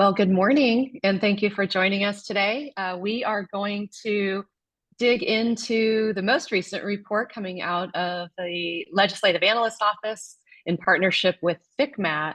Well, good morning, and thank you for joining us today. We are going to dig into the most recent report coming out of the Legislative Analyst Office in partnership with FCMAT,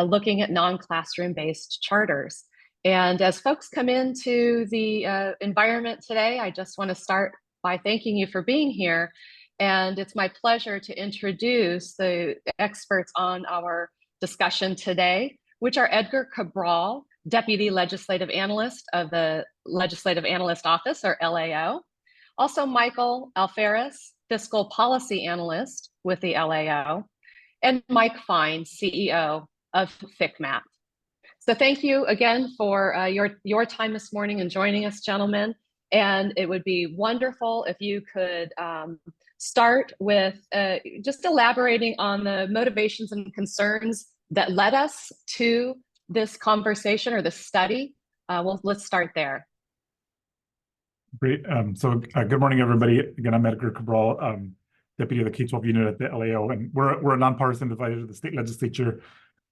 looking at non-classroom-based charters. And as folks come into the environment today, I just want to start by thanking you for being here. And it's my pleasure to introduce the experts on our discussion today, which are Edgar Cabral, Deputy Legislative Analyst of the Legislative Analyst Office, or LAO. Also, Michael Alferes, Fiscal Policy Analyst with the LAO, and Mike Fine, CEO of FCMAT. So thank you again for your time this morning and joining us, gentlemen. And it would be wonderful if you could start with just elaborating on the motivations and concerns that led us to this conversation or this study. Let's start there. Great. Good morning, everybody. Again, I'm Edgar Cabral, Deputy of the K-12 unit at the LAO, and we're a nonpartisan advisor to the state legislature.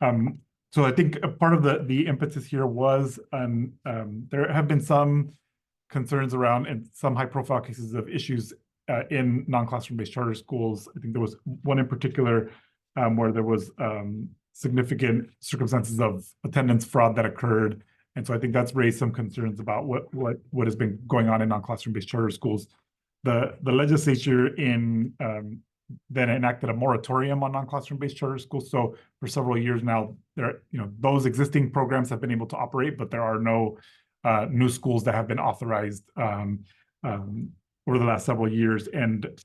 So I think a part of the impetus here was there have been some concerns around and some high-profile cases of issues in non-classroom-based charter schools. I think there was one in particular where there was significant circumstances of attendance fraud that occurred. And so I think that's raised some concerns about what has been going on in non-classroom-based charter schools. The legislature then enacted a moratorium on non-classroom-based charter schools. So for several years now, those existing programs have been able to operate, but there are no new schools that have been authorized over the last several years. And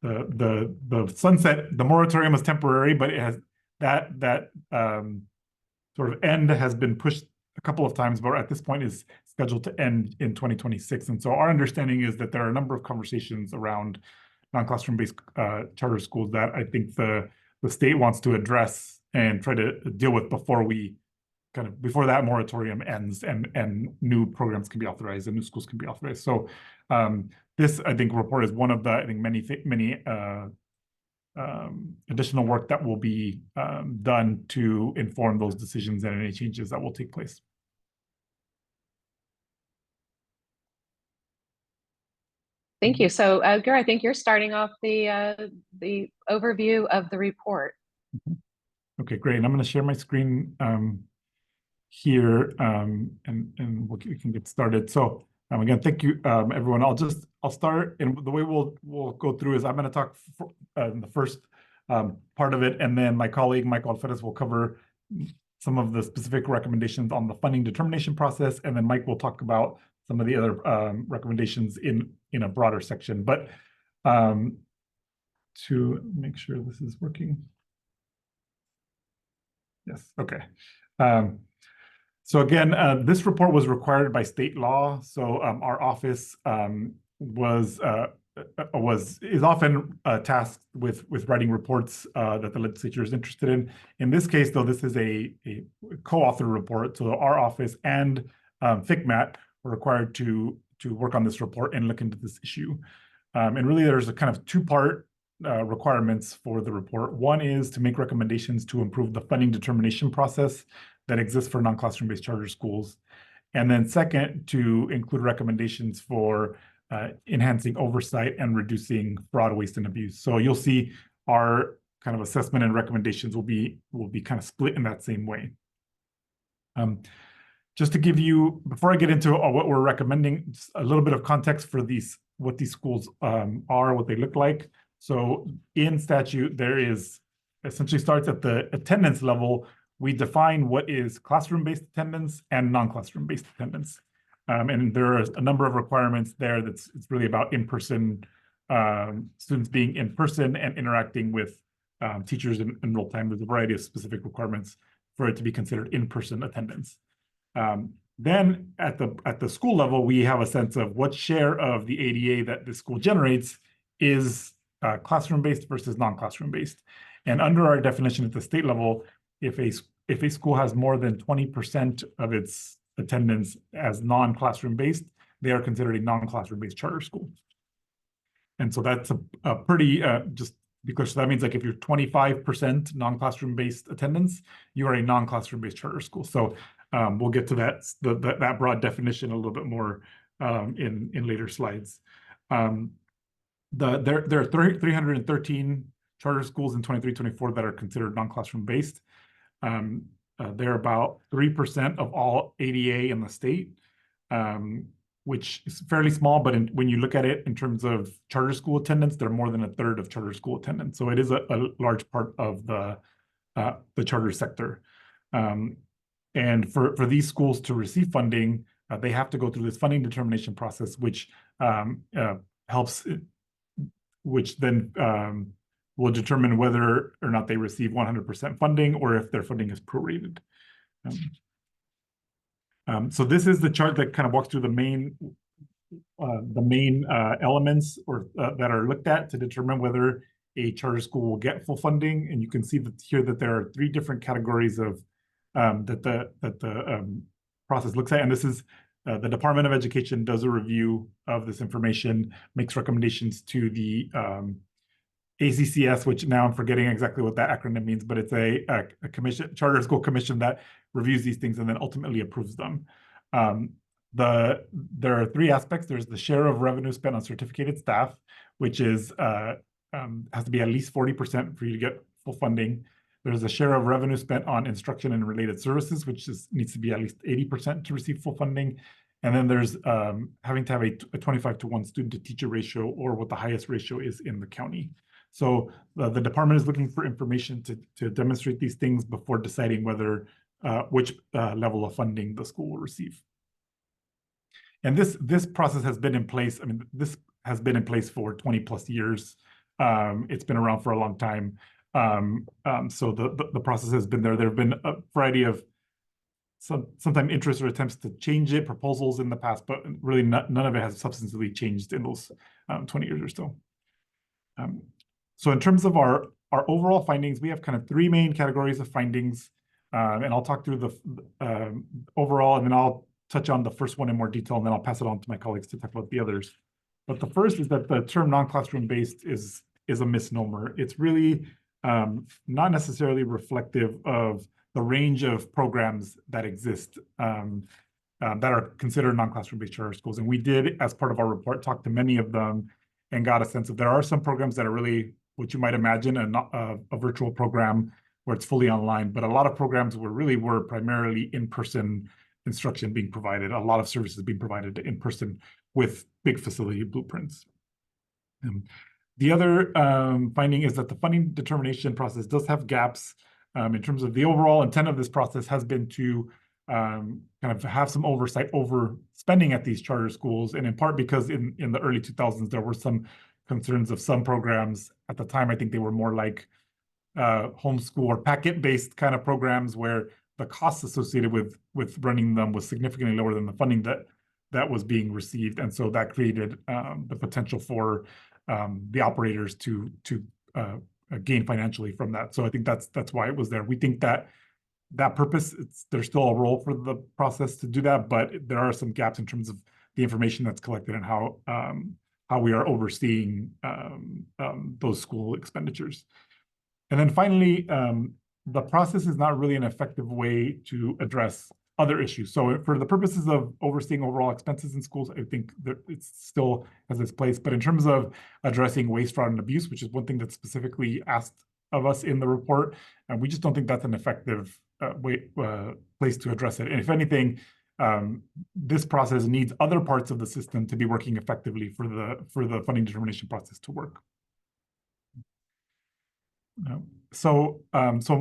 the moratorium is temporary, but it has that sort of end has been pushed a couple of times, but at this point is scheduled to end in 2026. And so our understanding is that there are a number of conversations around non-classroom-based charter schools that I think the state wants to address and try to deal with before that moratorium ends and new programs can be authorized and new schools can be authorized. So this, I think, report is one of the many additional work that will be done to inform those decisions and any changes that will take place. Thank you. So, Edgar, I think you're starting off the overview of the report. Okay, great. And I'm going to share my screen here, and we can get started. So, again, thank you, everyone. I'll start, and the way we'll go through is I'm going to talk the first part of it, and then my colleague Michael Alferes will cover some of the specific recommendations on the funding determination process, and then Mike will talk about some of the other recommendations in a broader section. But to make sure this is working, yes, okay. So again, this report was required by state law. So our office is often tasked with writing reports that the legislature is interested in. In this case, though, this is a co-author report. So our office and FCMAT were required to work on this report and look into this issue. And really, there's a kind of two-part requirements for the report. One is to make recommendations to improve the funding determination process that exists for non-classroom-based charter schools. And then second, to include recommendations for enhancing oversight and reducing fraud, waste, and abuse. So you'll see our kind of assessment and recommendations will be kind of split in that same way. Just to give you, before I get into what we're recommending, just a little bit of context for what these schools are, what they look like. So in statute, there is essentially starts at the attendance level. We define what is classroom-based attendance and non-classroom-based attendance. And there are a number of requirements there it's really about in-person, students being in person and interacting with teachers in real time. There's a variety of specific requirements for it to be considered in-person attendance. Then at the school level, we have a sense of what share of the ADA that the school generates is classroom-based versus non-classroom-based. And under our definition at the state level, if a school has more than 20% of its attendance as non-classroom-based, they are considered a non-classroom-based charter school. And so that's a pretty, just because that means like if you're 25% non-classroom-based attendance, you are a non-classroom-based charter school. So We'll get to that broad definition a little bit more in later slides. There are 313 charter schools in 23-24 that are considered non-classroom based. They're about 3% of all ADA in the state, which is fairly small, but when you look at it in terms of charter school attendance, they're more than a third of charter school attendance. So it is a large part of the charter sector. And for these schools to receive funding, they have to go through this funding determination process, which then will determine whether or not they receive 100% funding or if their funding is prorated. So this is the chart that kind of walks through the main elements that are looked at to determine whether a charter school will get full funding. And you can see that here that there are 3 different categories of that the process looks at. And this is the Department of Education does a review of this information, makes recommendations to the ACCS, which now I'm forgetting exactly what that acronym means, but it's a commission, charter school commission that reviews these things and then ultimately approves them. There are 3 aspects. There's the share of revenue spent on certificated staff, which is has to be at least 40% for you to get full funding. There's a share of revenue spent on instruction and related services, which needs to be at least 80% to receive full funding. And then there's having to have a 25-to-1 student-to-teacher ratio, or what the highest ratio is in the county. So the department is looking for information to demonstrate these things before deciding whether which level of funding the school will receive. And this process has been in place. I mean, this has been in place for 20 plus years. It's been around for a long time. So the process has been there. There have been a variety of sometimes interest or attempts to change it, proposals in the past, but really none of it has substantively changed in those 20 years or so. So in terms of our overall findings, we have kind of 3 main categories of findings, and I'll talk through the overall, and then I'll touch on the first one in more detail, and then I'll pass it on to my colleagues to talk about the others. But the first is that the term non-classroom based is a misnomer. It's really not necessarily reflective of the range of programs that exist that are considered non-classroom based charter schools. And we did, as part of our report, talk to many of them and got a sense of there are some programs that are really what you might imagine a virtual program where it's fully online, but a lot of programs were primarily in-person instruction being provided, a lot of services being provided in person with big facility blueprints. The other finding is that the funding determination process does have gaps in terms of the overall intent of this process has been to kind of have some oversight over spending at these charter schools, and in part because in the early 2000s, there were some concerns of some programs. At the time, I think they were more like homeschool or packet-based kind of programs where the costs associated with running them was significantly lower than the funding that was being received. And so that created the potential for the operators to gain financially from that. So I think that's why it was there. We think that purpose, there's still a role for the process to do that, but there are some gaps in terms of the information that's collected and how we are overseeing those school expenditures. And then finally, the process is not really an effective way to address other issues. So for the purposes of overseeing overall expenses in schools, I think that it still has its place. But in terms of addressing waste, fraud, and abuse, which is one thing that's specifically asked of us in the report, and we just don't think that's an effective place to address it. And if anything, this process needs other parts of the system to be working effectively for the funding determination process to work. So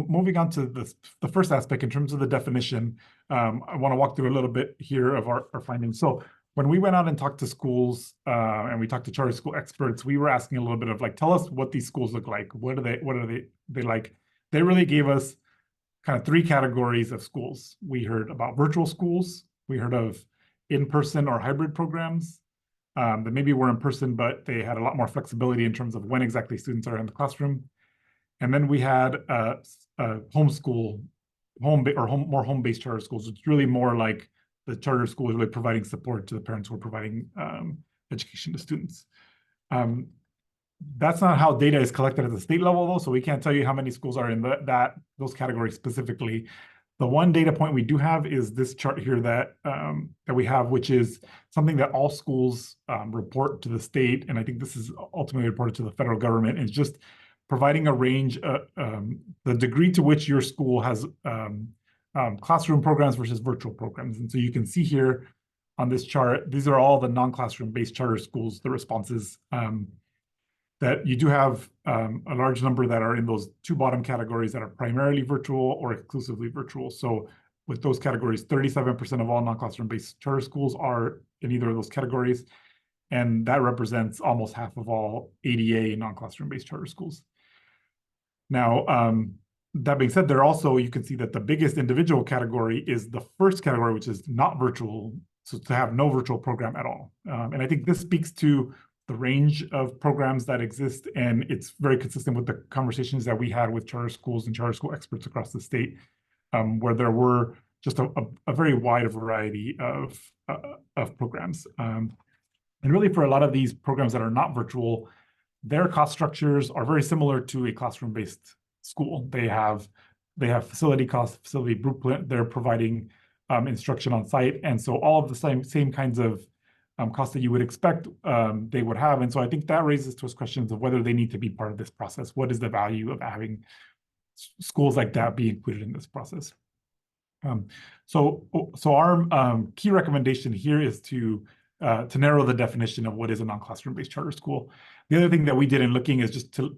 moving on to the first aspect in terms of the definition, I want to walk through a little bit here of our findings. So when we went out and talked to schools and we talked to charter school experts, we were asking a little bit of like, tell us what these schools look like. What are they like? They really gave us kind of 3 categories of schools. We heard about virtual schools. We heard of in-person or hybrid programs that maybe were in person, but they had a lot more flexibility in terms of when exactly students are in the classroom. And then we had homeschool, more home-based charter schools. It's really more like the charter school is really providing support to the parents who are providing education to students. That's not how data is collected at the state level, though, so we can't tell you how many schools are in those categories specifically. The one data point we do have is this chart here that we have, which is something that all schools report to the state, and I think this is ultimately reported to the federal government, is just providing a range, the degree to which your school has classroom programs versus virtual programs. And so you can see here on this chart, these are all the non-classroom-based charter schools, the responses that you do have a large number that are in those two bottom categories that are primarily virtual or exclusively virtual. So with those categories, 37% of all non-classroom-based charter schools are in either of those categories. And that represents almost half of all ADA non-classroom-based charter schools. Now, that being said, there also, you can see that the biggest individual category is the first category, which is not virtual, so to have no virtual program at all. And I think this speaks to the range of programs that exist, and it's very consistent with the conversations that we had with charter schools and charter school experts across the state, where there were just a very wide variety of programs. And really, for a lot of these programs that are not virtual, their cost structures are very similar to a classroom-based school. They have facility costs, facility blueprint. They're providing instruction on site, and so all of the same kinds of costs that you would expect they would have. And so I think that raises to us questions of whether they need to be part of this process. What is the value of having schools like that be included in this process? So our key recommendation here is to narrow the definition of what is a non-classroom-based charter school. The other thing that we did in looking is just to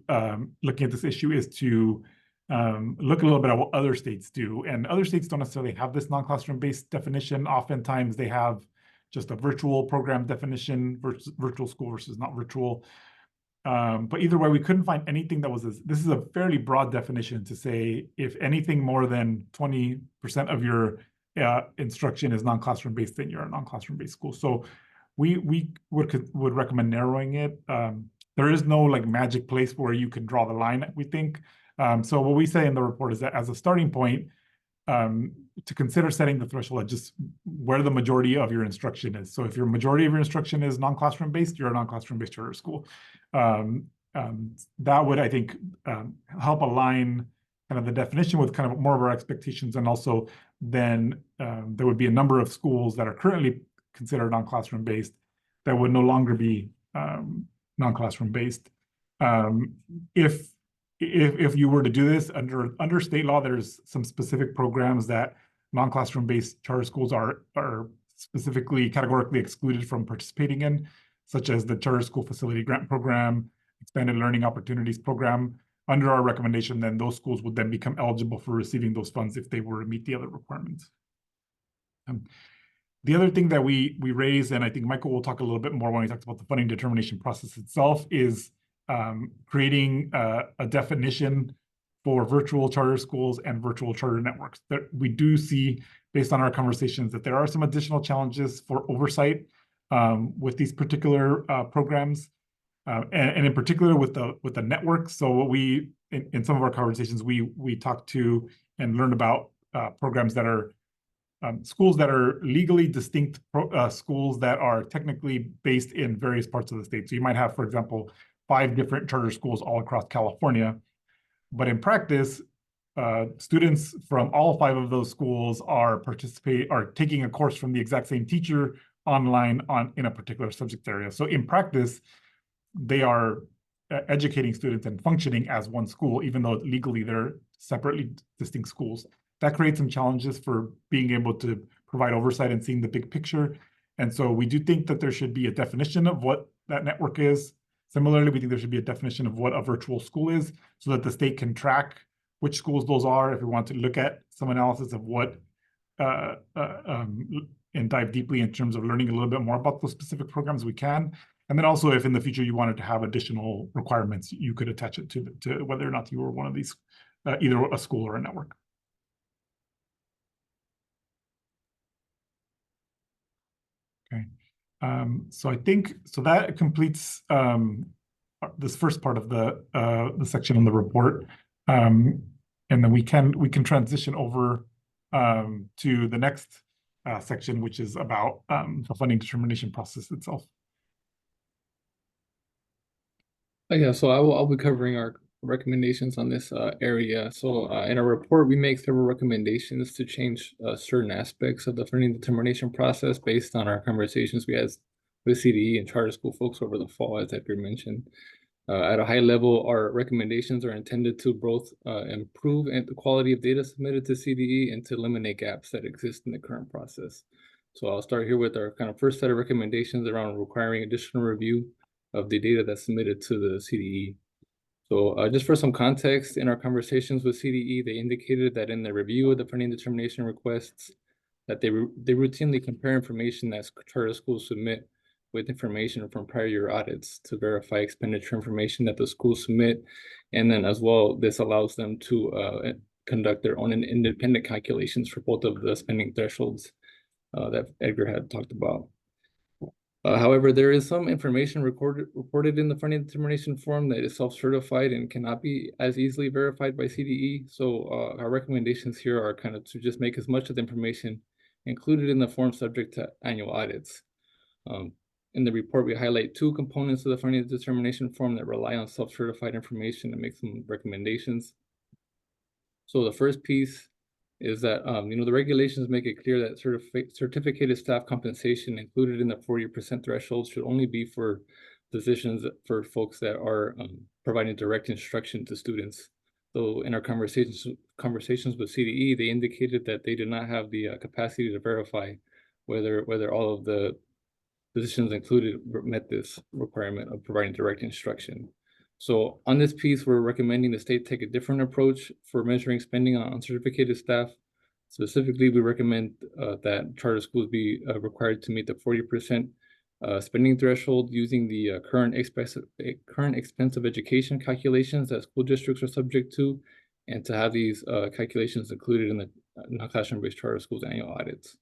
looking at this issue is to look a little bit at what other states do. And other states don't necessarily have this non-classroom-based definition. Oftentimes they have just a virtual program definition versus virtual school versus not virtual. But either way, we couldn't find anything that was this is a fairly broad definition to say if anything more than 20% of your instruction is non-classroom based, then you're a non-classroom based school. So we would recommend narrowing it. There is no like magic place where you can draw the line, we think. So what we say in the report is that as a starting point, to consider setting the threshold at just where the majority of your instruction is. So if your majority of your instruction is non-classroom based, you're a non-classroom based charter school. That would, I think, help align kind of the definition with kind of more of our expectations. And also then there would be a number of schools that are currently considered non-classroom based that would no longer be non-classroom based. If you were to do this under state law, there's some specific programs that non-classroom based charter schools are specifically categorically excluded from participating in, such as the Charter School Facility Grant Program, Expanded Learning Opportunities Program. Under our recommendation, then those schools would then become eligible for receiving those funds if they were to meet the other requirements. The other thing that we raised, and I think Michael will talk a little bit more when he talks about the funding determination process itself, is creating a definition for virtual charter schools and virtual charter networks. That we do see, based on our conversations, that there are some additional challenges for oversight with these particular programs, and in particular with the networks. So what we, in some of our conversations, we talked to and learned about programs that are schools that are legally distinct schools that are technically based in various parts of the state. So you might have, for example, 5 different charter schools all across California, but in practice, students from all 5 of those schools are taking a course from the exact same teacher online in a particular subject area. So in practice, they are educating students and functioning as one school, even though legally they're separately distinct schools. That creates some challenges for being able to provide oversight and seeing the big picture. And so we do think that there should be a definition of what that network is. Similarly, we think there should be a definition of what a virtual school is so that the state can track which schools those are. If we want to look at some analysis of what and dive deeply in terms of learning a little bit more about those specific programs, we can. And then also, if in the future you wanted to have additional requirements, you could attach it to whether or not you were one of these, either a school or a network. Okay. So I think that completes this first part of the section in the report, and then we can transition over to the next section, which is about the funding determination process itself. Yeah, so I'll be covering our recommendations on this area. So in our report, we make several recommendations to change certain aspects of the funding determination process based on our conversations we had with CDE and charter school folks over the fall, as Edgar mentioned. At a high level, our recommendations are intended to both improve the quality of data submitted to CDE and to eliminate gaps that exist in the current process. So I'll start here with our kind of first set of recommendations around requiring additional review of the data that's submitted to the CDE. So just for some context, in our conversations with CDE, they indicated that in the review of the funding determination requests, that they routinely compare information that charter schools submit with information from prior year audits to verify expenditure information that the schools submit. And then as well, this allows them to conduct their own independent calculations for both of the spending thresholds that Edgar had talked about. However, there is some information reported in the funding determination form that is self-certified and cannot be as easily verified by CDE. So our recommendations here are kind of to just make as much of the information included in the form subject to annual audits. In the report, we highlight two components of the funding determination form that rely on self-certified information and make some recommendations. So the first piece is that, the regulations make it clear that certificated staff compensation included in the 40% threshold should only be for positions for folks that are providing direct instruction to students. So in our conversations with CDE, they indicated that they did not have the capacity to verify whether all of the positions included met this requirement of providing direct instruction. So on this piece, we're recommending the state take a different approach for measuring spending on certificated staff. Specifically, we recommend that charter schools be required to meet the 40% spending threshold using the current expense of education calculations that school districts are subject to, and to have these calculations included in the non-classroom-based charter schools annual audits.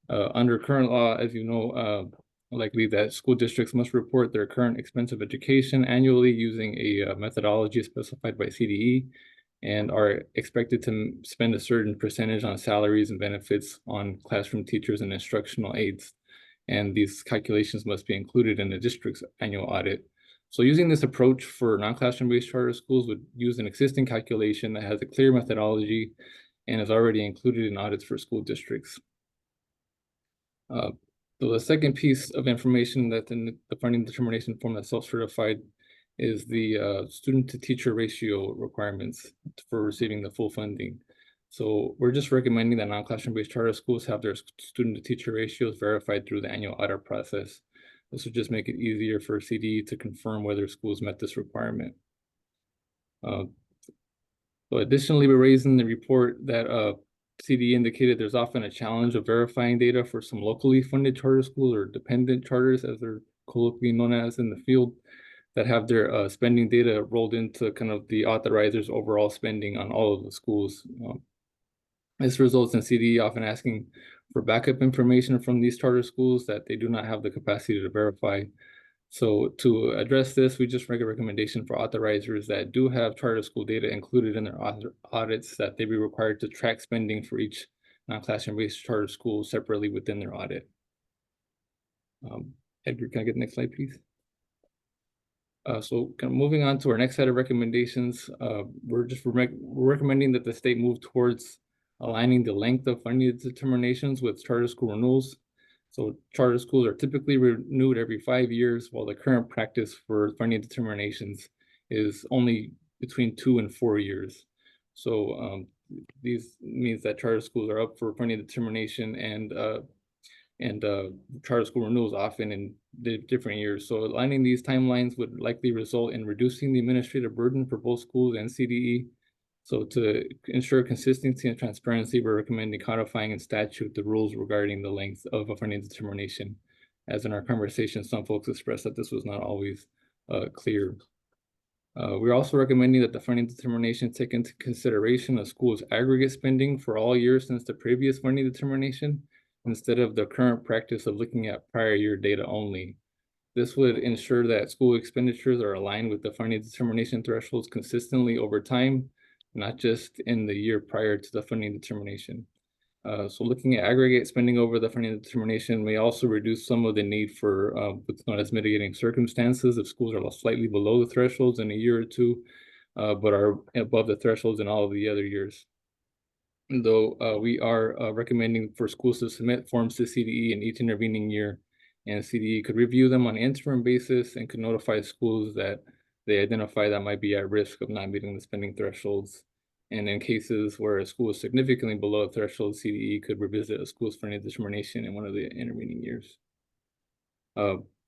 Under current law, as you know, likely that school districts must report their current expense of education annually using a methodology specified by CDE, and are expected to spend a certain percentage on salaries and benefits on classroom teachers and instructional aides. And these calculations must be included in the district's annual audit. So using this approach for non-classroom-based charter schools would use an existing calculation that has a clear methodology and is already included in audits for school districts. So the second piece of information that's in the funding determination form that's self-certified is the student-to-teacher ratio requirements for receiving the full funding. So we're just recommending that non-classroom-based charter schools have their student-to-teacher ratios verified through the annual audit process. This would just make it easier for CDE to confirm whether schools met this requirement. So additionally, we raised in the report that CDE indicated there's often a challenge of verifying data for some locally funded charter schools or dependent charters, as they're colloquially known as in the field, that have their spending data rolled into kind of the authorizer's overall spending on all of the schools. This results in CDE often asking for backup information from these charter schools that they do not have the capacity to verify. So to address this, we just make a recommendation for authorizers that do have charter school data included in their audits that they be required to track spending for each non-classroom-based charter school separately within their audit. Edgar, can I get the next slide, please? So kind of moving on to our next set of recommendations, we're recommending that the state move towards aligning the length of funding determinations with charter school renewals. So charter schools are typically renewed every 5 years, while the current practice for funding determinations is only between 2 and 4 years. So these means that charter schools are up for funding determination and charter school renewals often in different years. So aligning these timelines would likely result in reducing the administrative burden for both schools and CDE. So to ensure consistency and transparency, we're recommending codifying in statute the rules regarding the length of a funding determination. As in our conversation, some folks expressed that this was not always clear. We're also recommending that the funding determination take into consideration a school's aggregate spending for all years since the previous funding determination, instead of the current practice of looking at prior year data only. This would ensure that school expenditures are aligned with the funding determination thresholds consistently over time, not just in the year prior to the funding determination. So looking at aggregate spending over the funding determination may also reduce some of the need for what's known as mitigating circumstances if schools are slightly below the thresholds in a year or two, but are above the thresholds in all of the other years. And though we are recommending for schools to submit forms to CDE in each intervening year, and CDE could review them on an interim basis and could notify schools that they identify that might be at risk of not meeting the spending thresholds. And in cases where a school is significantly below a threshold, CDE could revisit a school's funding determination in one of the intervening years.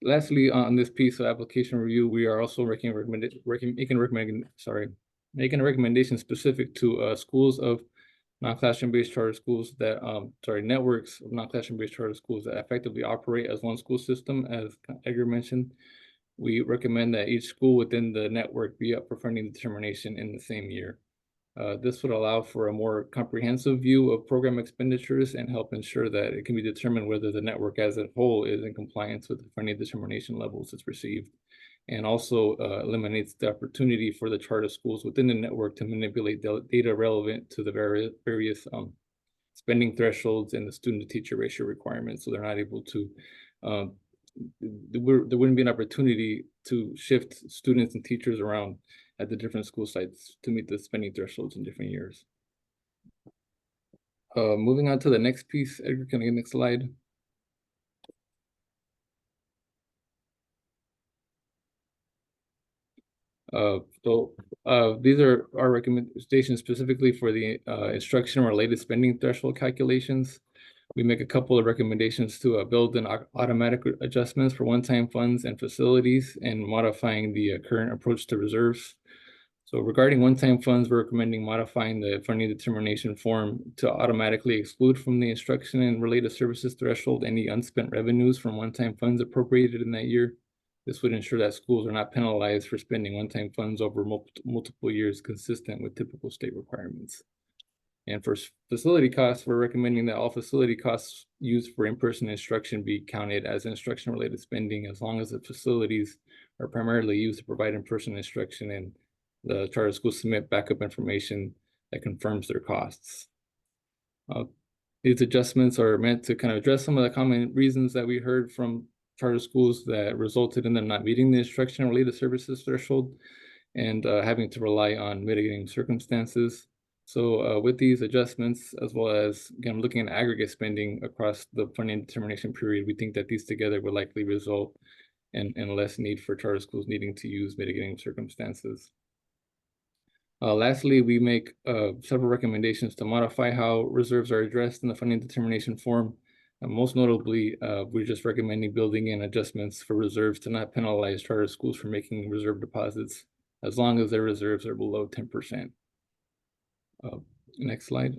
Lastly, on this piece of application review, we are also making a recommendation specific to schools of non-classroom-based charter schools that, networks of non-classroom-based charter schools that effectively operate as one school system, as Edgar mentioned. We recommend that each school within the network be up for funding determination in the same year. This would allow for a more comprehensive view of program expenditures and help ensure that it can be determined whether the network as a whole is in compliance with the funding determination levels it's received, and also eliminates the opportunity for the charter schools within the network to manipulate data relevant to the various spending thresholds and the student-to-teacher ratio requirements, so they're not able to, there wouldn't be an opportunity to shift students and teachers around at the different school sites to meet the spending thresholds in different years. Moving on to the next piece, Edgar, can I get the next slide? These are our recommendations specifically for the instruction-related spending threshold calculations. We make a couple of recommendations to build in automatic adjustments for one-time funds and facilities and modifying the current approach to reserves. So regarding one-time funds, we're recommending modifying the funding determination form to automatically exclude from the instruction and related services threshold any unspent revenues from one-time funds appropriated in that year. This would ensure that schools are not penalized for spending one-time funds over multiple years consistent with typical state requirements. And for facility costs, we're recommending that all facility costs used for in-person instruction be counted as instruction-related spending as long as the facilities are primarily used to provide in-person instruction and the charter schools submit backup information that confirms their costs. These adjustments are meant to kind of address some of the common reasons that we heard from charter schools that resulted in them not meeting the instruction-related services threshold and having to rely on mitigating circumstances. So with these adjustments, as well as, again, looking at aggregate spending across the funding determination period, we think that these together would likely result in less need for charter schools needing to use mitigating circumstances. Lastly, we make several recommendations to modify how reserves are addressed in the funding determination form. Most notably, we're just recommending building in adjustments for reserves to not penalize charter schools for making reserve deposits as long as their reserves are below 10%. Next slide.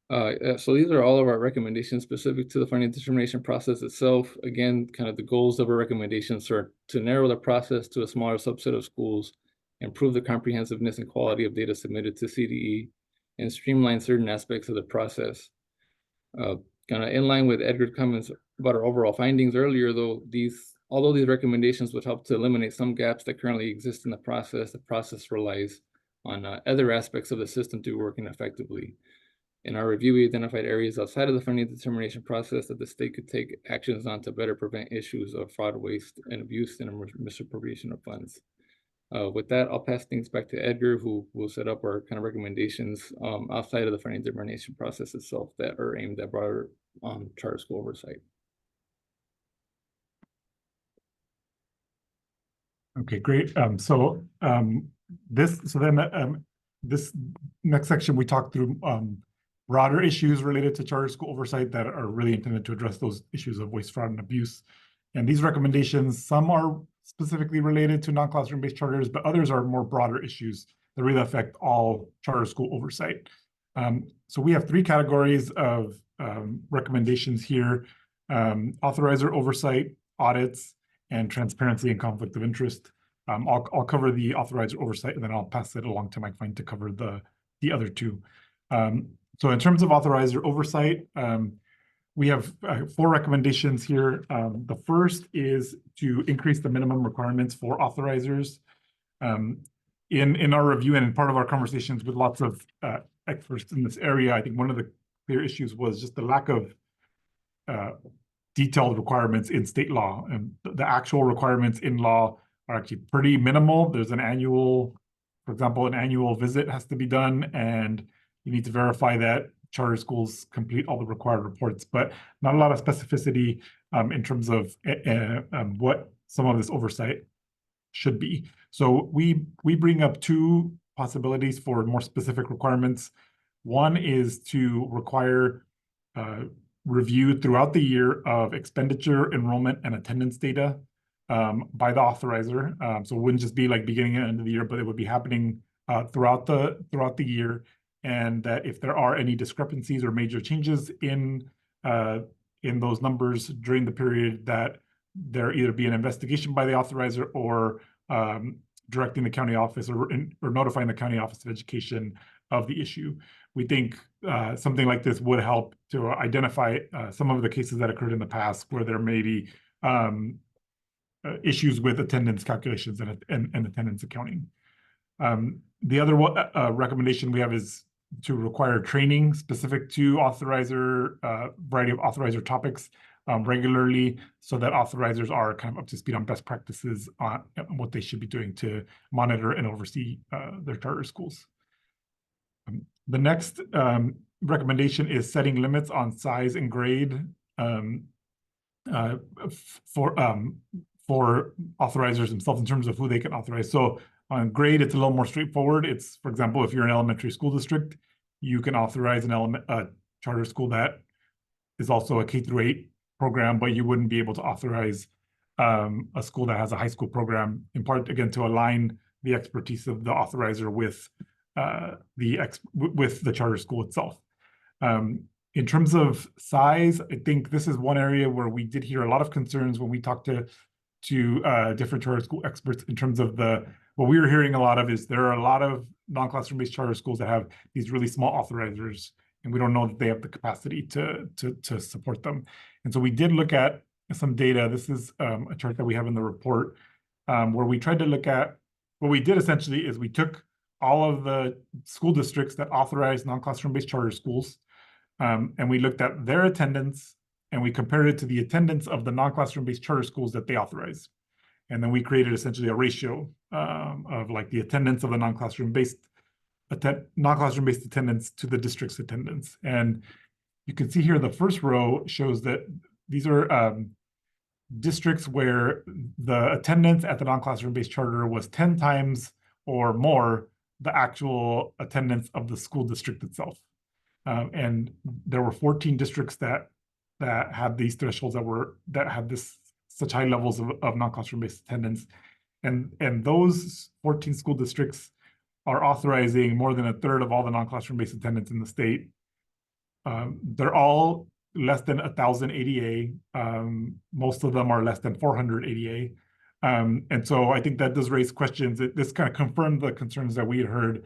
So these are all of our recommendations specific to the funding determination process itself. Again, kind of the goals of our recommendations are to narrow the process to a smaller subset of schools, improve the comprehensiveness and quality of data submitted to CDE, and streamline certain aspects of the process. Kind of in line with Edgar's comments about our overall findings earlier, though, although these recommendations would help to eliminate some gaps that currently exist in the process relies on other aspects of the system to be working effectively. In our review, we identified areas outside of the funding determination process that the state could take actions on to better prevent issues of fraud, waste, and abuse and misappropriation of funds. With that, I'll pass things back to Edgar, who will set up our kind of recommendations outside of the funding determination process itself that are aimed at broader charter school oversight. Okay, great. This next section, we talked through broader issues related to charter school oversight that are really intended to address those issues of waste, fraud, and abuse. And these recommendations, some are specifically related to non-classroom-based charters, but others are more broader issues that really affect all charter school oversight. So we have three categories of recommendations here: authorizer oversight, audits, and transparency and conflict of interest. I'll cover the authorizer oversight, and then I'll pass it along to Mike Fine to cover the other two. So in terms of authorizer oversight, we have 4 recommendations here. The first is to increase the minimum requirements for authorizers. In our review and in part of our conversations with lots of experts in this area, I think one of the clear issues was just the lack of detailed requirements in state law, and the actual requirements in law are actually pretty minimal. There's an annual, for example, an annual visit has to be done, and you need to verify that charter schools complete all the required reports, but not a lot of specificity in terms of what some of this oversight should be. So we bring up two possibilities for more specific requirements. One is to require review throughout the year of expenditure, enrollment, and attendance data by the authorizer. So it wouldn't just be like beginning and end of the year, but it would be happening throughout the year. And that if there are any discrepancies or major changes in those numbers during the period, that there either be an investigation by the authorizer or directing the county office or notifying the county office of education of the issue. We think something like this would help to identify some of the cases that occurred in the past where there may be issues with attendance calculations and attendance accounting. The other recommendation we have is to require training specific to variety of authorizer topics regularly, so that authorizers are kind of up to speed on best practices on what they should be doing to monitor and oversee their charter schools. The next recommendation is setting limits on size and grade for authorizers themselves in terms of who they can authorize. So on grade, it's a little more straightforward. It's, for example, if you're an elementary school district, you can authorize a charter school that is also a K-8 program, but you wouldn't be able to authorize a school that has a high school program, in part, again, to align the expertise of the authorizer with the charter school itself. In terms of size, I think this is one area where we did hear a lot of concerns when we talked to different charter school experts in terms of what we were hearing a lot of is there are a lot of non-classroom-based charter schools that have these really small authorizers, and we don't know that they have the capacity to support them. And so we did look at some data. This is a chart that we have in the report where we tried to look at what we did essentially is we took all of the school districts that authorize non-classroom-based charter schools, and we looked at their attendance, and we compared it to the attendance of the non-classroom-based charter schools that they authorize. And then we created essentially a ratio of like the attendance of the non-classroom-based attendance to the district's attendance. And you can see here the first row shows that these are districts where the attendance at the non-classroom-based charter was 10 times or more the actual attendance of the school district itself. And there were 14 districts that had these thresholds that had such high levels of non-classroom-based attendance. And those 14 school districts are authorizing more than a third of all the non-classroom-based attendance in the state. They're all less than 1,000 ADA. Most of them are less than 400 ADA. And so I think that does raise questions. This kind of confirmed the concerns that we had heard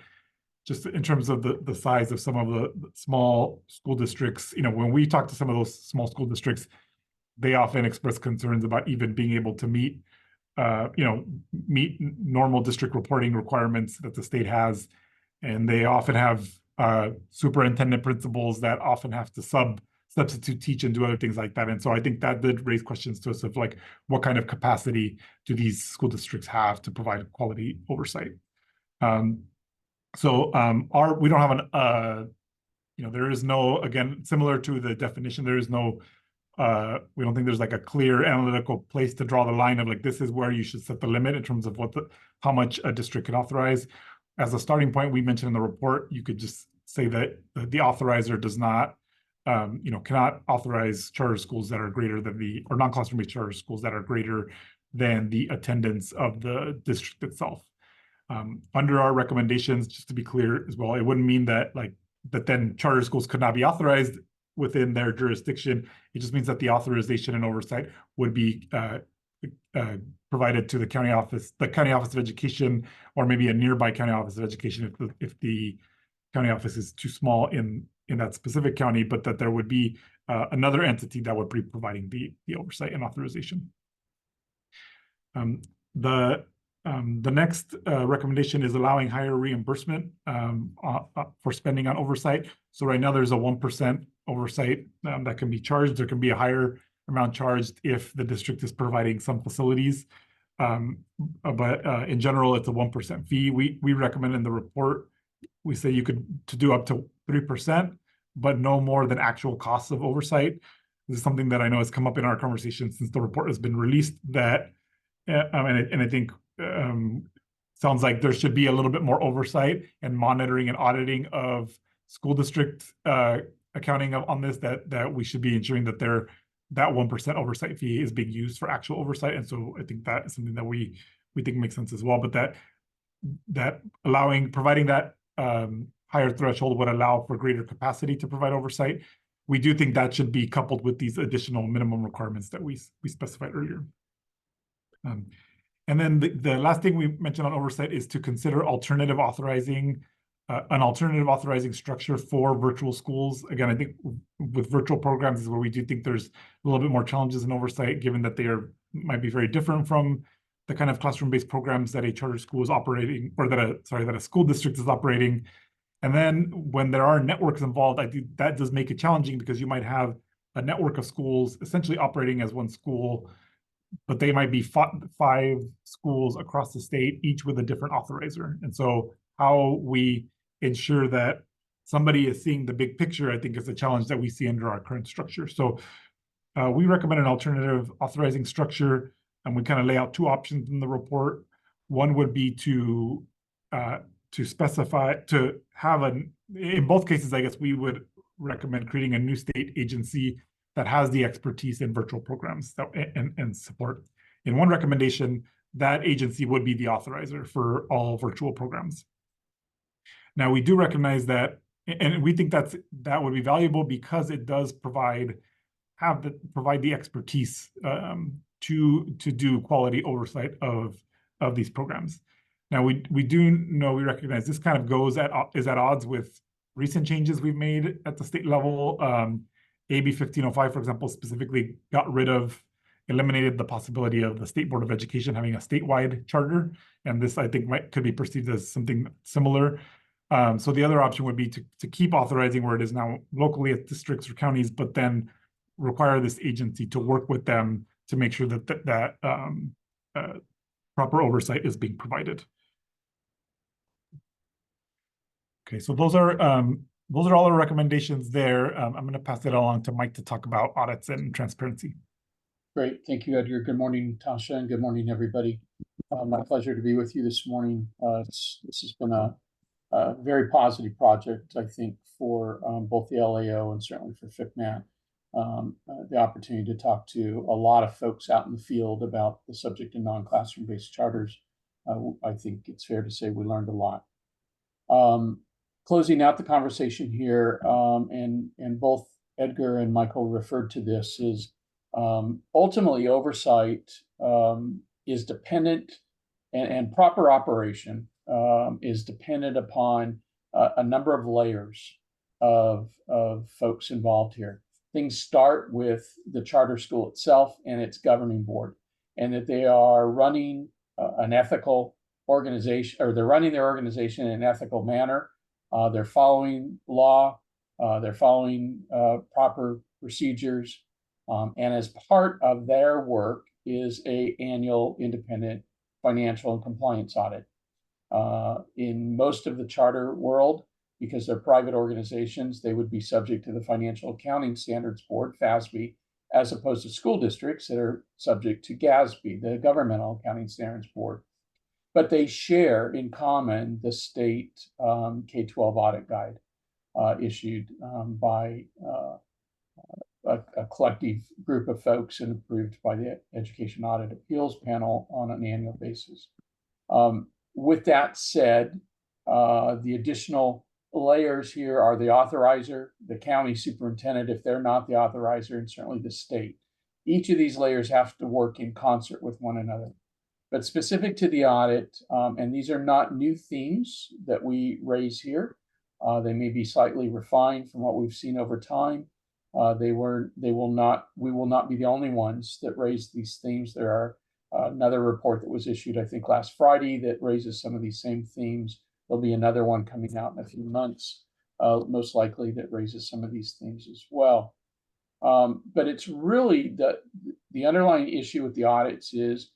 just in terms of the size of some of the small school districts. You know, when we talk to some of those small school districts, they often express concerns about even being able to meet normal district reporting requirements that the state has. And they often have superintendent principals that often have to substitute teach and do other things like that. And so I think that did raise questions to us of like, what kind of capacity do these school districts have to provide quality oversight? We don't have there is no, again, similar to the definition, there is no, we don't think there's like a clear analytical place to draw the line of like, this is where you should set the limit in terms of how much a district can authorize. As a starting point, we mentioned in the report, you could just say that the authorizer does not, cannot authorize charter schools that are greater than or non-classroom-based charter schools that are greater than the attendance of the district itself. Under our recommendations, just to be clear as well, it wouldn't mean that then charter schools could not be authorized within their jurisdiction. It just means that the authorization and oversight would be provided to the county office of education, or maybe a nearby county office of education if the county office is too small in that specific county, but that there would be another entity that would be providing the oversight and authorization. The next recommendation is allowing higher reimbursement for spending on oversight. So right now there's a 1% oversight that can be charged. There can be a higher amount charged if the district is providing some facilities But in general, it's a 1% fee. We recommend in the report, we say you could do up to 3%, but no more than actual costs of oversight. This is something that I know has come up in our conversation since the report has been released. That and I think sounds like there should be a little bit more oversight and monitoring and auditing of school district accounting on this. That we should be ensuring that that 1% oversight fee is being used for actual oversight. And so I think that is something that we think makes sense as well. But that providing that higher threshold would allow for greater capacity to provide oversight. We do think that should be coupled with these additional minimum requirements that we specified earlier. And then the last thing we mentioned on oversight is to consider an alternative authorizing structure for virtual schools. Again, I think with virtual programs is where we do think there's a little bit more challenges in oversight, given that they might be very different from the kind of classroom-based programs that a charter school is operating, or that a school district is operating. And then when there are networks involved, I think that does make it challenging, because you might have a network of schools essentially operating as one school, but they might be 5 schools across the state, each with a different authorizer. And so how we ensure that somebody is seeing the big picture, I think, is a challenge that we see under our current structure. So we recommend an alternative authorizing structure, and we kind of lay out 2 options in the report. One would be to specify, to have in both cases, I guess we would recommend creating a new state agency that has the expertise in virtual programs and support. In one recommendation, that agency would be the authorizer for all virtual programs. Now, we do recognize that, and we think that would be valuable, because it does provide the expertise to do quality oversight of these programs. Now, we recognize this kind of is at odds with recent changes we've made at the state level. AB 1505, for example, specifically eliminated the possibility of the State Board of Education having a statewide charter. And this, I think, could be perceived as something similar. So the other option would be to keep authorizing where it is now locally at districts or counties, but then require this agency to work with them to make sure that proper oversight is being provided. Okay, so those are all our recommendations there. I'm going to pass it along to Mike to talk about audits and transparency. Great. Thank you, Edgar. Good morning, Tasha, and good morning, everybody. My pleasure to be with you this morning. This has been a very positive project, I think, for both the LAO and certainly for FCMAT. The opportunity to talk to a lot of folks out in the field about the subject of non-classroom-based charters. I think it's fair to say we learned a lot. Closing out the conversation here, and both Edgar and Michael referred to this, is ultimately oversight is dependent, and proper operation is dependent upon a number of layers of folks involved here. Things start with the charter school itself and its governing board, and that they are running an ethical organization, or they're running their organization in an ethical manner. They're following law, they're following proper procedures, and as part of their work is an annual independent financial and compliance audit. In most of the charter world, because they're private organizations, they would be subject to the Financial Accounting Standards Board, FASB, as opposed to school districts that are subject to GASB, the Governmental Accounting Standards Board. But they share in common the state K-12 audit guide issued by a collective group of folks and approved by the Education Audit Appeals Panel on an annual basis. With that said, the additional layers here are the authorizer, the county superintendent, if they're not the authorizer, and certainly the state. Each of these layers have to work in concert with one another. But specific to the audit, and these are not new themes that we raise here. They may be slightly refined from what we've seen over time. We will not be the only ones that raise these themes. There are another report that was issued, I think, last Friday that raises some of these same themes. There'll be another one coming out in a few months, most likely, that raises some of these themes as well. But it's really the underlying issue with the audits is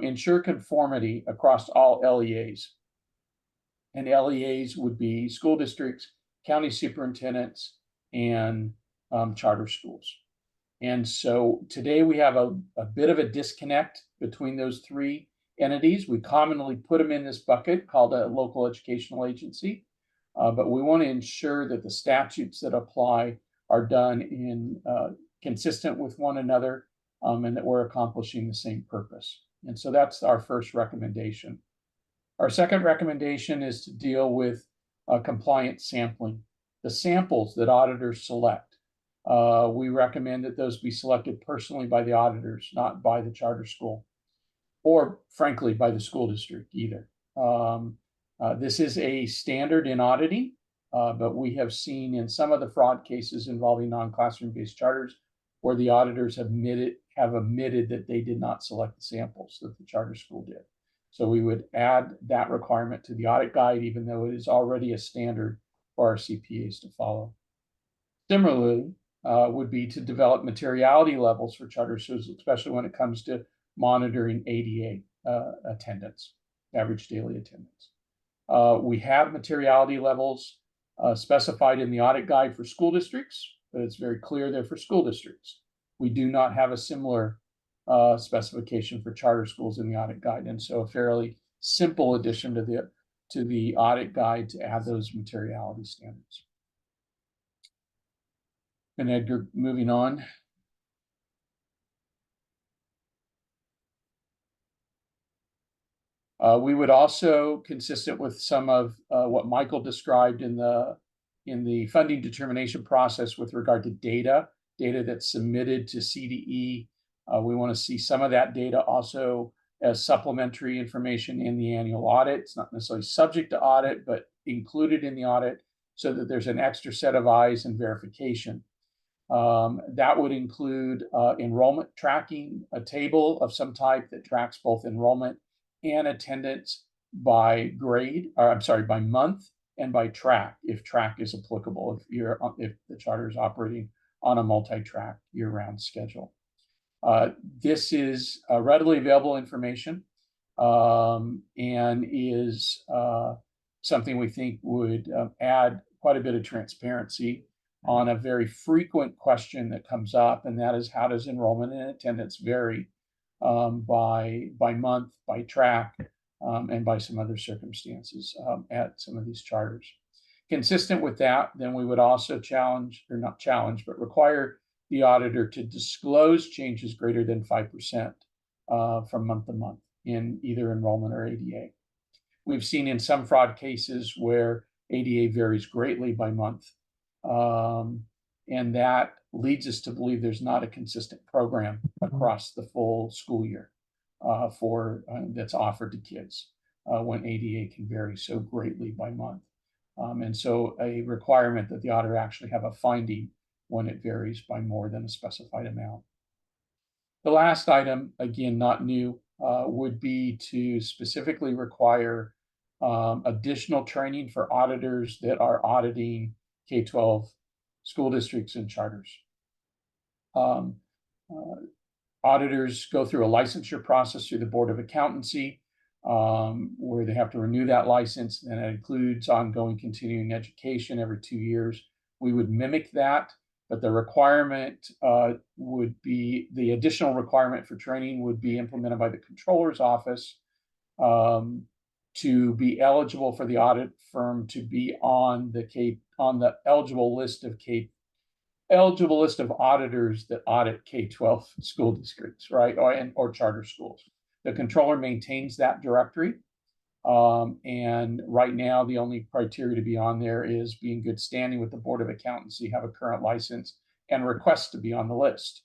ensure conformity across all LEAs. And LEAs would be school districts, county superintendents, and charter schools. And so today we have a bit of a disconnect between those three entities. We commonly put them in this bucket called a local educational agency, but we want to ensure that the statutes that apply are done in consistent with one another, and that we're accomplishing the same purpose. And so that's our first recommendation. Our second recommendation is to deal with compliance sampling. The samples that auditors select, we recommend that those be selected personally by the auditors, not by the charter school, or frankly, by the school district either. This is a standard in auditing, but we have seen in some of the fraud cases involving non-classroom-based charters where the auditors have admitted that they did not select the samples that the charter school did. So we would add that requirement to the audit guide, even though it is already a standard for our CPAs to follow. Similarly, would be to develop materiality levels for charter schools, especially when it comes to monitoring ADA attendance, average daily attendance. We have materiality levels specified in the audit guide for school districts, but it's very clear they're for school districts. We do not have a similar specification for charter schools in the audit guide, and so a fairly simple addition to the audit guide to add those materiality standards. And Edgar, moving on. We would also, consistent with some of what Michael described in the funding determination process with regard to data that's submitted to CDE, we want to see some of that data also as supplementary information in the annual audit. It's not necessarily subject to audit, but included in the audit so that there's an extra set of eyes and verification. That would include enrollment tracking, a table of some type that tracks both enrollment and attendance by grade, or I'm sorry, by month and by track, if track is applicable, if the charter is operating on a multi-track year-round schedule. This is readily available information and is something we think would add quite a bit of transparency on a very frequent question that comes up, and that is, how does enrollment and attendance vary by month, by track, and by some other circumstances at some of these charters. Consistent with that, then we would also require the auditor to disclose changes greater than 5% from month to month in either enrollment or ADA. We've seen in some fraud cases where ADA varies greatly by month, and that leads us to believe there's not a consistent program across the full school year that's offered to kids when ADA can vary so greatly by month. And so a requirement that the auditor actually have a finding when it varies by more than a specified amount. The last item, again, not new, would be to specifically require additional training for auditors that are auditing K-12 school districts and charters. Auditors go through a licensure process through the Board of Accountancy, where they have to renew that license, and it includes ongoing continuing education every 2 years. We would mimic that, but the requirement would be, the additional requirement for training would be implemented by the Controller's Office to be eligible for the audit firm to be on the eligible list of auditors that audit K-12 school districts, right, or charter schools. The controller maintains that directory, and right now the only criteria to be on there is be in good standing with the Board of Accountancy, have a current license, and request to be on the list.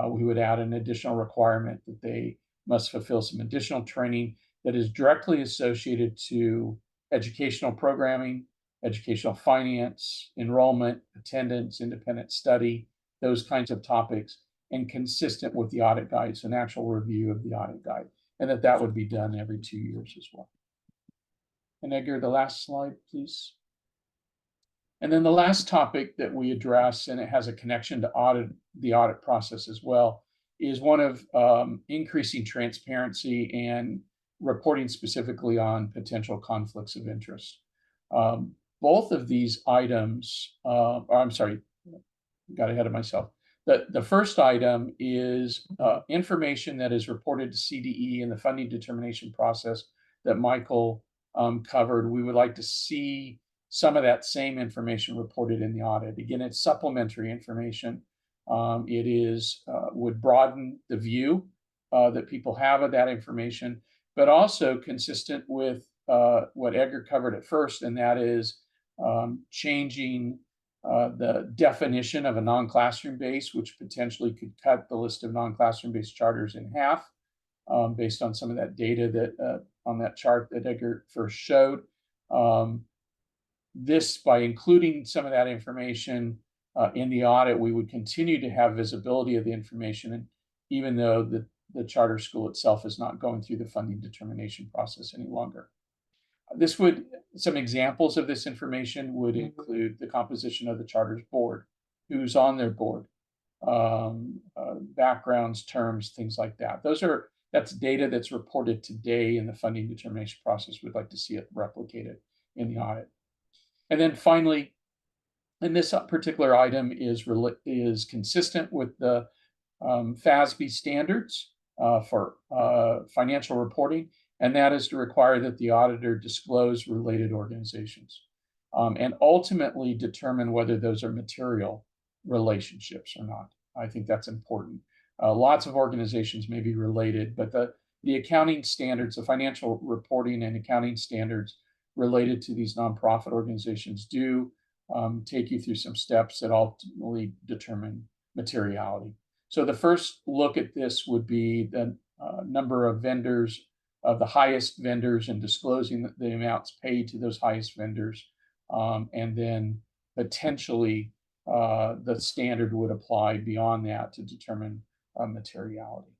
We would add an additional requirement that they must fulfill some additional training that is directly associated to educational programming, educational finance, enrollment, attendance, independent study, those kinds of topics, and consistent with the audit guide, so an actual review of the audit guide, and that would be done every 2 years as well. And Edgar, the last slide, please. And then the last topic that we address, and it has a connection to the audit process as well, is one of increasing transparency and reporting specifically on potential conflicts of interest. Both of these items, I'm sorry, got ahead of myself. The first item is information that is reported to CDE in the funding determination process that Michael covered. We would like to see some of that same information reported in the audit. Again, it's supplementary information. It is would broaden the view that people have of that information, but also consistent with what Edgar covered at first, and that is changing the definition of a non-classroom-based, which potentially could cut the list of non-classroom-based charters in half, based on some of that data that on that chart that Edgar first showed. This, by including some of that information in the audit, we would continue to have visibility of the information, and even though the charter school itself is not going through the funding determination process any longer. Some examples of this information would include the composition of the charter's board, who's on their board, backgrounds, terms, things like that. That's data that's reported today in the funding determination process. We'd like to see it replicated in the audit. And then finally, and this particular item is consistent with the FASB standards for financial reporting, and that is to require that the auditor disclose related organizations and ultimately determine whether those are material relationships or not. I think that's important. Lots of organizations may be related, but the accounting standards, the financial reporting and accounting standards related to these nonprofit organizations do take you through some steps that ultimately determine materiality. So the first look at this would be the number of vendors, of the highest vendors, and disclosing the amounts paid to those highest vendors. And then potentially the standard would apply beyond that to determine materiality.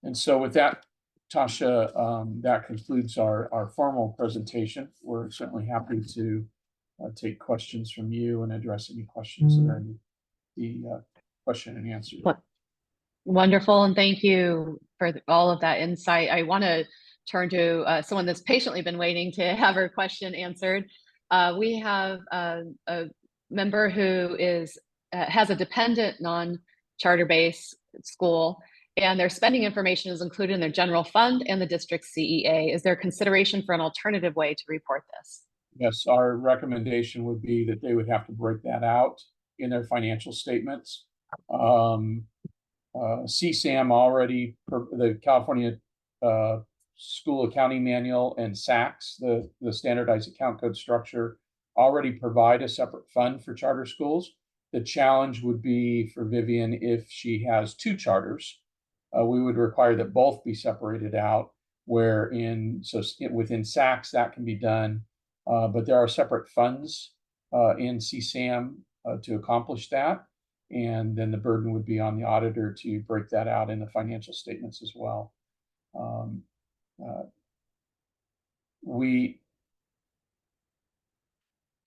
And so with that, Tasha, that concludes our formal presentation. We're certainly happy to take questions from you and address any questions that are in the question and answer. Wonderful, and thank you for all of that insight. I want to turn to someone that's patiently been waiting to have her question answered. We have a member who has a dependent non-charter-based school, and their spending information is included in their general fund and the district CEA. Is there consideration for an alternative way to report this? Yes, our recommendation would be that they would have to break that out in their financial statements. CSAM already, the California School Accounting Manual, and SACS, the Standardized Account Code Structure, already provide a separate fund for charter schools. The challenge would be for Vivian if she has two charters. We would require that both be separated out, within SACS that can be done, but there are separate funds in CSAM to accomplish that. And then the burden would be on the auditor to break that out in the financial statements as well.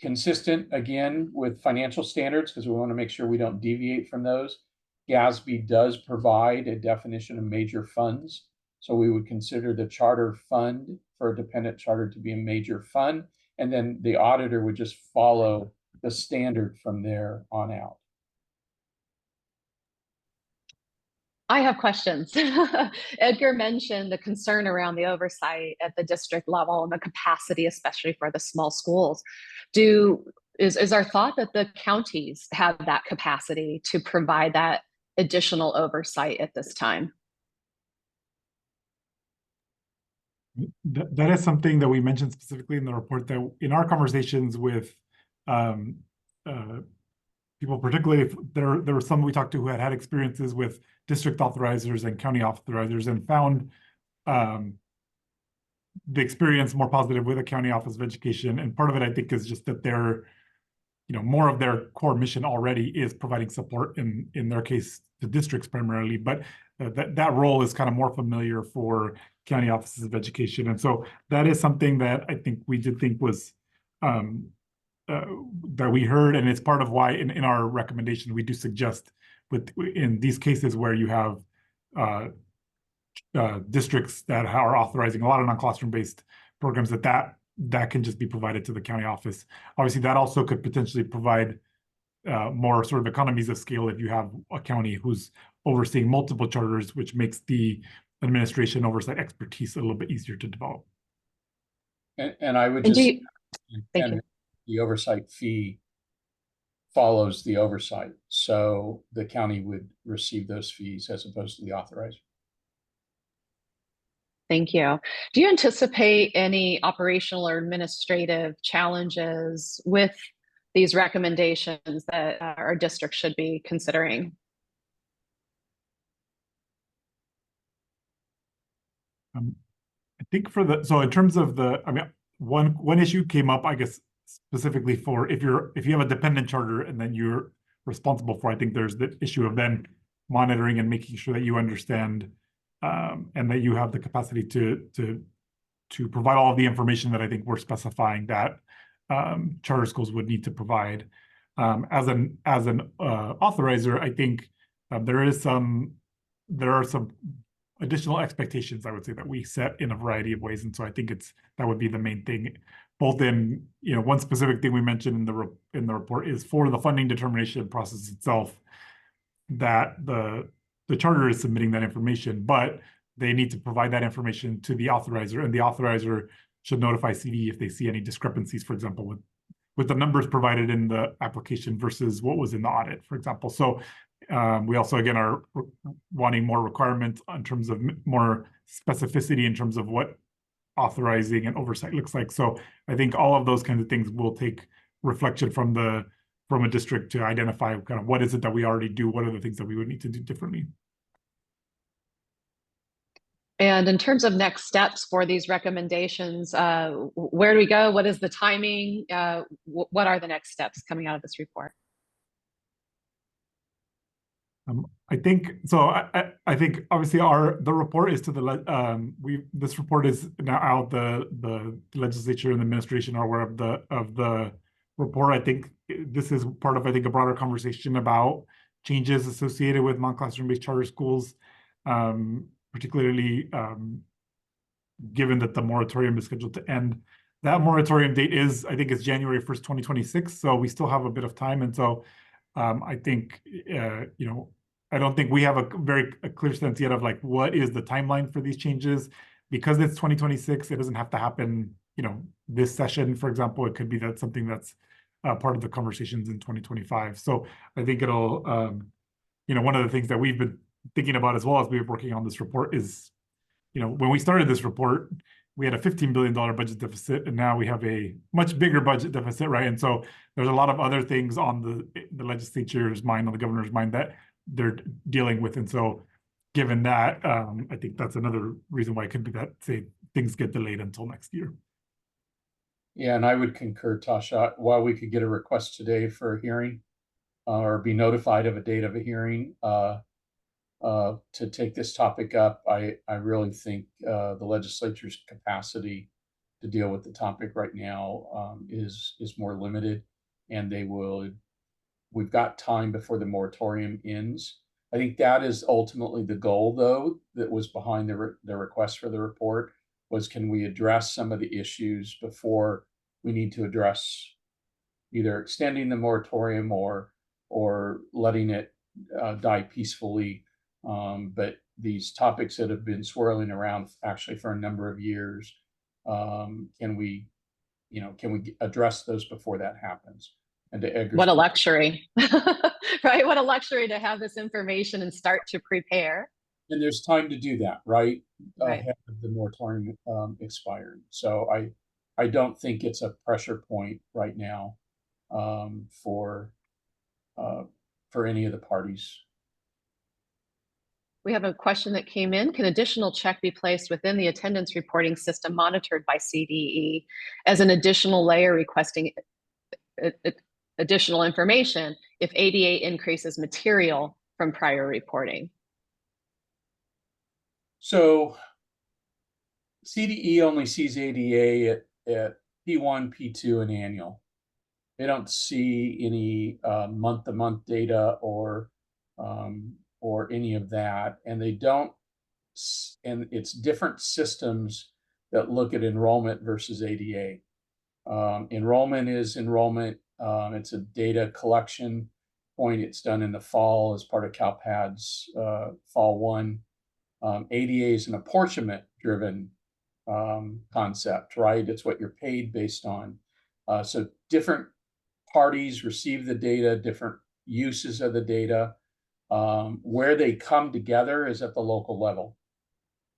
Consistent, again, with financial standards, because we want to make sure we don't deviate from those. GASB does provide a definition of major funds. So we would consider the charter fund for a dependent charter to be a major fund. And then the auditor would just follow the standard from there on out. I have questions. Edgar mentioned the concern around the oversight at the district level and the capacity, especially for the small schools. Is our thought that the counties have that capacity to provide that additional oversight at this time? That is something that we mentioned specifically in the report, that in our conversations with people, particularly if there were some we talked to who had experiences with district authorizers and county authorizers and found the experience more positive with a county office of education. And part of it, I think, is just that they're, more of their core mission already is providing support, in their case, to districts primarily, but that role is kind of more familiar for county offices of education. And so that is something that I think we did think was that we heard, and it's part of why in our recommendation we do suggest in these cases where you have districts that are authorizing a lot of non-classroom-based programs that can just be provided to the county office. Obviously, that also could potentially provide more sort of economies of scale if you have a county who's overseeing multiple charters, which makes the administration oversight expertise a little bit easier to develop. And I would And just, thank you. the oversight fee follows the oversight. So the county would receive those fees as opposed to the authorizer. Thank you. Do you anticipate any operational or administrative challenges with these recommendations that our district should be considering? I think so in terms of I mean, one issue came up, I guess, specifically for if you have a dependent charter and then you're responsible for, I think there's the issue of then monitoring and making sure that you understand and that you have the capacity to provide all of the information that I think we're specifying that charter schools would need to provide. As an authorizer, I think there are some additional expectations, I would say, that we set in a variety of ways, and so I think that would be the main thing. Both in one specific thing we mentioned in the report is for the funding determination process itself, that the charter is submitting that information, but they need to provide that information to the authorizer, and the authorizer should notify CD if they see any discrepancies, for example, with the numbers provided in the application versus what was in the audit, for example. So we also, again, are wanting more requirements in terms of more specificity in terms of what authorizing and oversight looks like. So I think all of those kinds of things will take reflection from a district to identify kind of what is it that we already do, what are the things that we would need to do differently. And in terms of next steps for these recommendations, where do we go? What is the timing? What are the next steps coming out of this report? I think so. I think obviously the report is to this report is now out. The legislature and the administration are aware of the report. I think this is part of, I think, a broader conversation about changes associated with non-classroom-based charter schools, particularly given that the moratorium is scheduled to end. That moratorium date I think, is January 1st, 2026. So we still have a bit of time, and so I think I don't think we have a clear sense yet of like what is the timeline for these changes. Because it's 2026, it doesn't have to happen this session, for example. It could be that something that's part of the conversations in 2025. So I think it'll one of the things that we've been thinking about as well as we were working on this report is when we started this report, we had a $15 billion budget deficit, and now we have a much bigger budget deficit, right? And so there's a lot of other things on the legislature's mind, on the governor's mind, that they're dealing with. And so given that, I think that's another reason why it could be that, say, things get delayed until next year. Yeah, and I would concur, Tasha. While we could get a request today for a hearing or be notified of a date of a hearing to take this topic up, I really think the legislature's capacity to deal with the topic right now is more limited, and we've got time before the moratorium ends. I think that is ultimately the goal, though, that was behind the request for the report, was can we address some of the issues before we need to address either extending the moratorium or letting it die peacefully. But these topics that have been swirling around actually for a number of years, can we address those before that happens? And to Edgar's what a luxury, right? What a luxury to have this information and start to prepare. And there's time to do that, right? Right. Ahead of the moratorium expiring. So I don't think it's a pressure point right now for any of the parties. We have a question that came in. Can additional check be placed within the attendance reporting system monitored by CDE as an additional layer requesting additional information if ADA increases material from prior reporting? So CDE only sees ADA at P1, P2, and annual. see any month-to-month data or any of that, and they don't. And it's different systems that look at enrollment versus ADA. Enrollment is enrollment. It's a data collection point. It's done in the fall as part of CalPAD's Fall 1. ADA is an apportionment-driven concept, right? It's what you're paid based on. So different parties receive the data, different uses of the data. Where they come together is at the local level.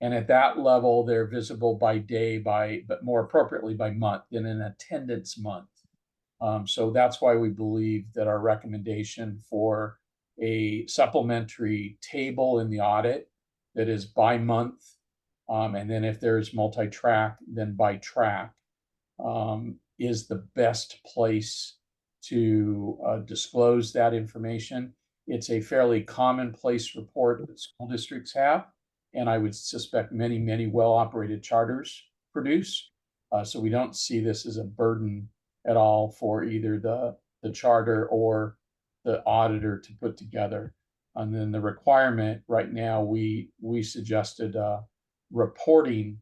And at that level, they're visible by day, but more appropriately by month, in an attendance month. So that's why we believe that our recommendation for a supplementary table in the audit that is by month, and then if there's multi-track, then by track, is the best place to disclose that information. It's a fairly commonplace report that school districts have, and I would suspect many, many well-operated charters produce. So we don't see this as a burden at all for either the charter or the auditor to put together. And then the requirement right now, we suggested a reporting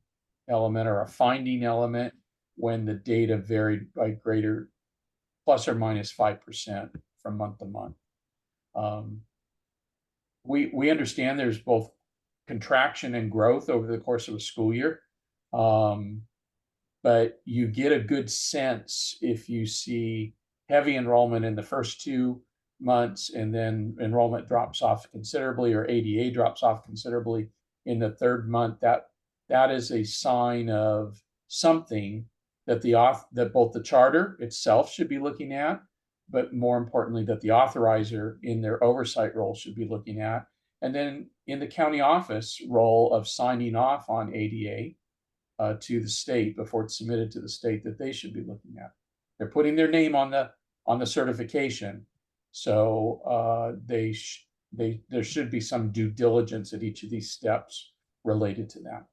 element or a finding element when the data varied by greater plus or minus 5% from month to month. We understand there's both contraction and growth over the course of a school year. But you get a good sense if you see heavy enrollment in the first 2 months and then enrollment drops off considerably, or ADA drops off considerably in the 3rd month. That is a sign of something that that both the charter itself should be looking at, but more importantly, that the authorizer in their oversight role should be looking at. And then in the county office role of signing off on ADA to the state before it's submitted to the state, that they should be looking at. They're putting their name on the certification, so there should be some due diligence at each of these steps related to that.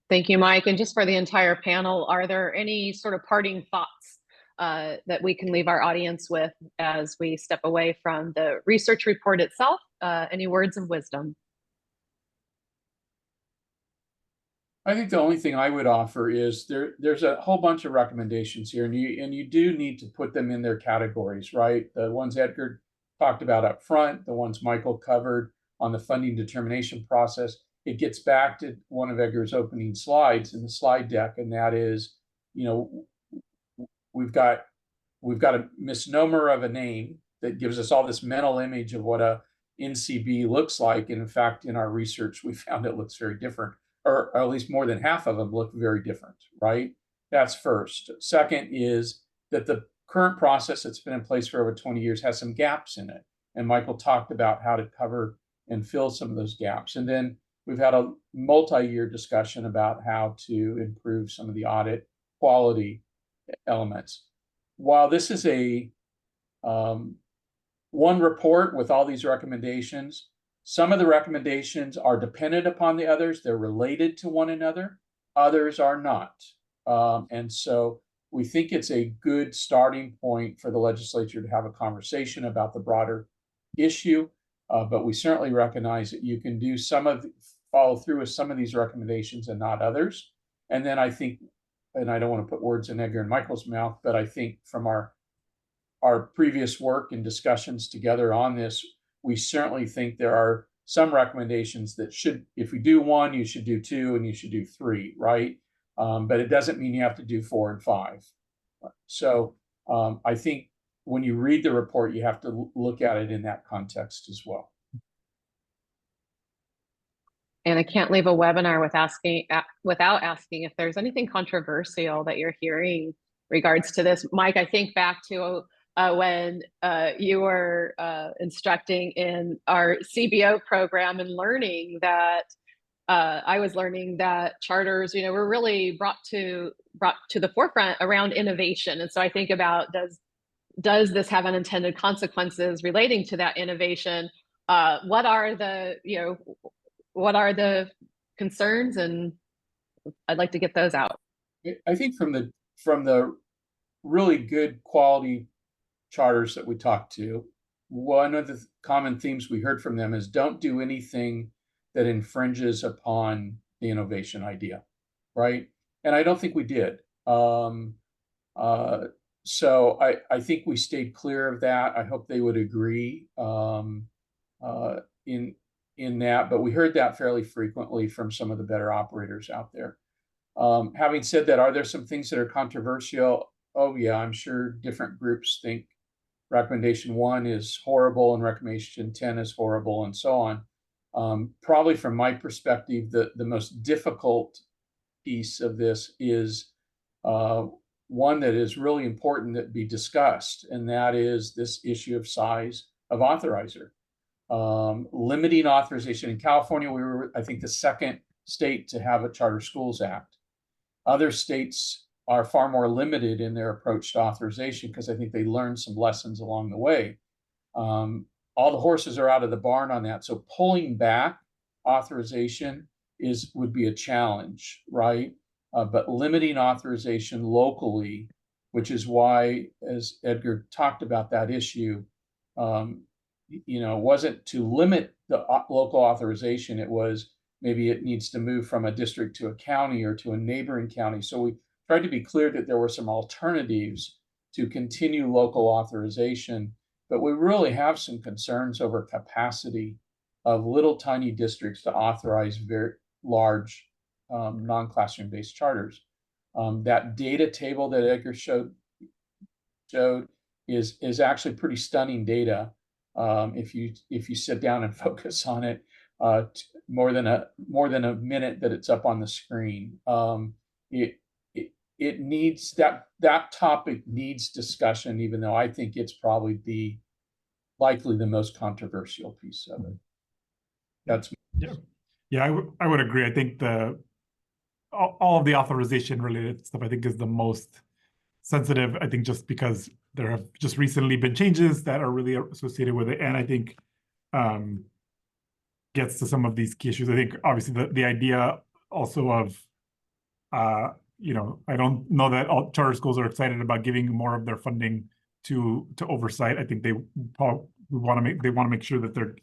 Thank you, Mike. And just for the entire panel, are there any sort of parting thoughts that we can leave our audience with as we step away from the research report itself? Any words of wisdom? I think the only thing I would offer is there's a whole bunch of recommendations here, and you do need to put them in their categories, right? The ones Edgar talked about up front, the ones Michael covered on the funding determination process. It gets back to one of Edgar's opening slides in the slide deck, and that is, we've got a misnomer of a name that gives us all this mental image of what a NCB looks like. And in fact, in our research, we found it looks very different, or at least more than half of them look very different, right? That's first. Second is that the current process that's been in place for over 20 years has some gaps in it. And Michael talked about how to cover and fill some of those gaps. And then we've had a multi-year discussion about how to improve some of the audit quality elements. While this is a one report with all these recommendations, some of the recommendations are dependent upon the others. They're related to one another. Others are not. And so we think it's a good starting point for the legislature to have a conversation about the broader issue. But we certainly recognize that you can do follow through with some of these recommendations and not others. And then I think, and I don't want to put words in Edgar and Michael's mouth, but I think from our previous work and discussions together on this, we certainly think there are some recommendations that should, if we do 1, you should do 2, and you should do 3, right? But it doesn't mean you have to do 4 and 5. So I think when you read the report, you have to look at it in that context as well. And I can't leave a webinar without asking if there's anything controversial that you're hearing regards to this. Mike, I think back to when you were instructing in our CBO program and learning that I was learning that charters, were really brought to the forefront around innovation. And so I think about, does this have unintended consequences relating to that innovation? What are the concerns? And I'd like to get those out. I think from the really good quality charters that we talked to. One of the common themes we heard from them is don't do anything that infringes upon the innovation idea, right? And I don't think we did. So I think we stayed clear of that. I hope they would agree in that, but we heard that fairly frequently from some of the better operators out there. Having said that, are there some things that are controversial? Oh yeah, I'm sure different groups think recommendation 1 is horrible and recommendation 10 is horrible and so on. Probably from my perspective, the most difficult piece of this is one that is really important that be discussed, and that is this issue of size of authorizer. Limiting authorization. In California, we were, I think, the second state to have a Charter Schools Act. Other states are far more limited in their approach to authorization because I think they learned some lessons along the way. All the horses are out of the barn on that. So pulling back authorization would be a challenge, right? But limiting authorization locally, which is why, as Edgar talked about that issue, wasn't to limit the local authorization. It was maybe it needs to move from a district to a county or to a neighboring county. So we tried to be clear that there were some alternatives to continue local authorization, but we really have some concerns over capacity of little tiny districts to authorize very large non-classroom-based charters. That data table that Edgar showed is actually pretty stunning data. If you sit down and focus on it, more than a minute that it's up on the screen. It needs that topic needs discussion, even though I think it's probably likely the most controversial piece of it. That's I would agree. I think all of the authorization related stuff I think is the most sensitive. I think just because there have just recently been changes that are really associated with it, and I think gets to some of these key issues. I think obviously the idea also of I don't know that all charter schools are excited about giving more of their funding to oversight. I think they want to make sure that they're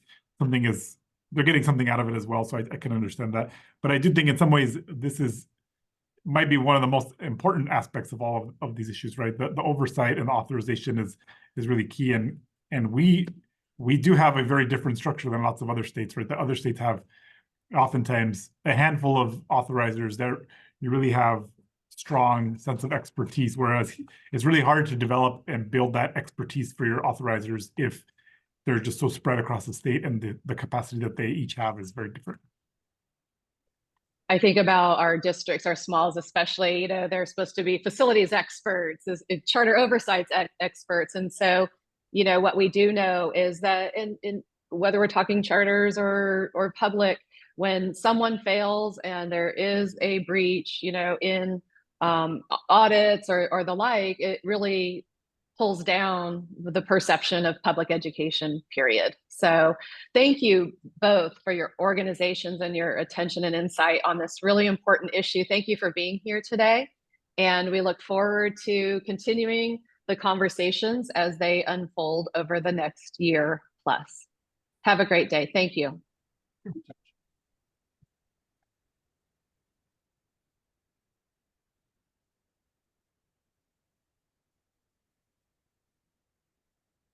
getting something out of it as well. So I can understand that. But I do think in some ways this might be one of the most important aspects of all of these issues, right? The oversight and the authorization is really key, and we do have a very different structure than lots of other states, right? The other states have oftentimes a handful of authorizers that you really have strong sense of expertise, whereas it's really hard to develop and build that expertise for your authorizers if they're just so spread across the state, and the capacity that they each have is very different. I think about our districts, our smalls especially, they're supposed to be facilities experts, charter oversight experts. And so, what we do know is that in whether we're talking charters or public, when someone fails and there is a breach, in audits or the like, it really pulls down the perception of public education, period. So thank you both for your organizations and your attention and insight on this really important issue. Thank you for being here today. And we look forward to continuing the conversations as they unfold over the next year plus. Have a great day. Thank you.